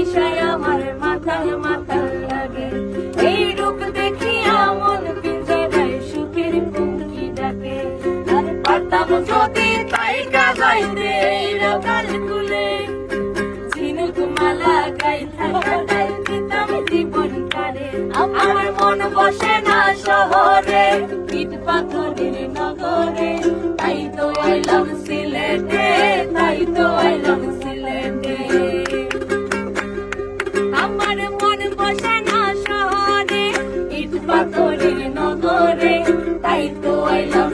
নেশায় আমার মাথায় মাথায় লাগে। এই রূপ দেখিয়া মন পিঞ্জরায় সুখের কুকি ডাকে। আর পারতাম যদি তাই গাইতে গাল খুলে, ঝিনুক মালা গাইতে গাইতে দিতাম জীবন কারে। আমার মন বসে না শহরে, ইট পাথরের নগরে, তাই তো আইলাম সিলেটে, তাই তো আইলাম সিলেটে। আমার মন বসে না শহরে, ইট পাথরের নগরে, তাই তো আইলাম